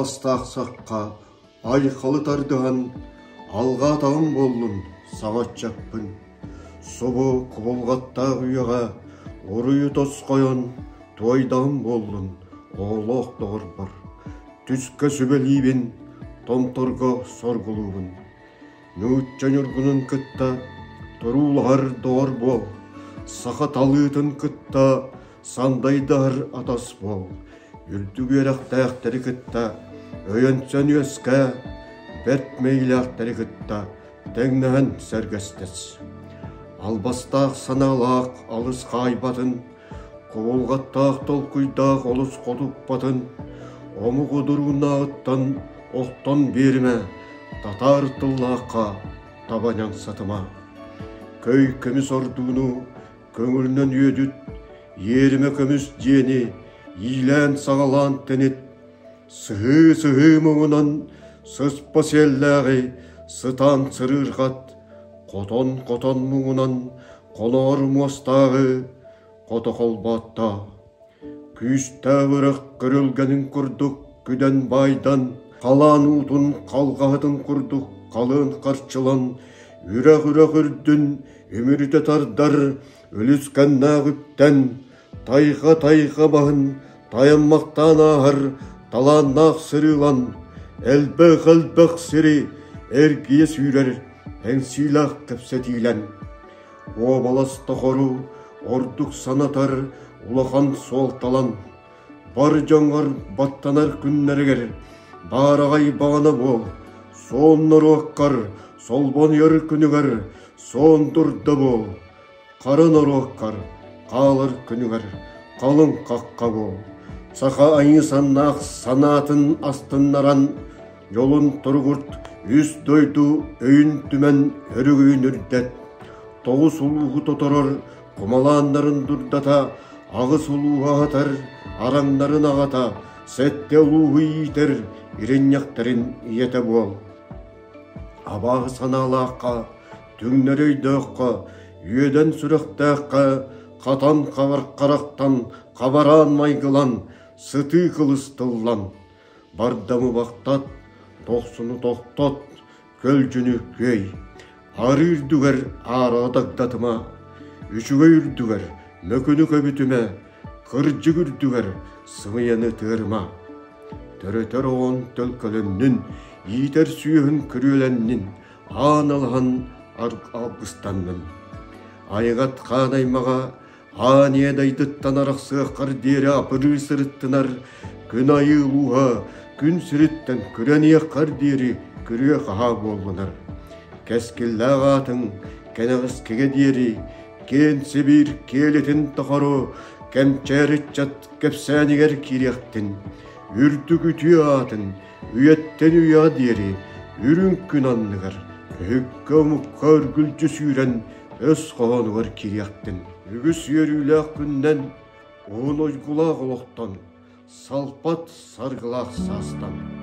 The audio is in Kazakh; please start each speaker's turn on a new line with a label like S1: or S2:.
S1: Албастақсаққа айқалы тардыған алға тағым болдың сағат жаппын. Собы құбылғаттағы ұяға ұрыйы тос қойын туайдағым болдың оғылық доғыр бар. Түскі сөбелейбен томторға сорғылуын. Нөтчен үргінің күтті тұрулғар доғыр бол. Сақат алытын күтті сандайдар атас бол. Үрдігер ақтаяқтары күтті өйінсен өске бәт мейлі ақтары күтті тәңнән сәргістес. Албастақ саналақ алыс қайбатын, құбылғаттақ толқұйдақ олыс қодып батын, омы құдыруына ұттан оқтан беріме, татар тыллаққа табанян сатыма. Көй көміс ордуыну көңілінен өдіт, еріме көміс дені, илән сағалан тәнет, сығы мұңынан сыспа селләғи, сытан сырырғат, Қотон мұңынан қолар мұастағы қоты қолбатта. Күшті ұрық күрілгенін күрдік күден байдан, қалан ұтын қалғадың күрдік қалын қарчылан, үрақ үрдін өмірді тардар өліскен нағыптен, тайға бағын таянмақтан ағыр таланнақ сырылан, әлбәқ сірі әргие сүйрер әңсилақ кәпсетилен. О баласты қору, ордық санатар, улахан суалталан. Бар жаңғар баттанар күннергер, барағай бағана бол. Соннар оққар, солбон ер күнігер, сон тұрды бол. Қарынар оққар, қалыр күнігер, қалың қаққа бол. Сақа айысаннақ санатын астыннаран, жолын тұрғырт, үз дойду өйін түмен өрігүйін үрдет. Тоғыз ұлуғы тоторор, құмаландарын дұрдата, ағыз ұлуға атар, араңдарын ағата, сәтте ұлуғы етер, иренняқтарын ете бол. Абағы саналаққа, түңнер өйдіққа, үйеден сүріқтіққа, қатан қарақтан, қабаран майғылан, сыты қылыстылан. Бардамы бақтат, тоқсыны тоқтат, көлжіні көй. Ары үрдігер ары адагдатыма, үшіге үрдігер мөкіні көбітіме, қыржы үрдігер сымияны тығырма. Түретер оғын төлкөліннің, етер сүйін күріленнің, аналған алғыстанның. Айғат қанаймаға, анедайдыттан арақсыға қардері апыры сырыттынар, күн айы ұлуға, күн сүріттен күрәне қардері күрі қаға болғынар. Кәскілі ағатын кәнағыз кеге дері, кен себір келетін тұқару, кәмчәріт жат кәпсәнігер керектін. Үрді күті атын, үйеттен ұя дері, үрін күн анныгар, үккі мұққа үргілді сүйрен, өз қоғанығар керектін. Үгіс еріләқ күннен, оң ойғылақ олықтан, салпат сарғылақ састан.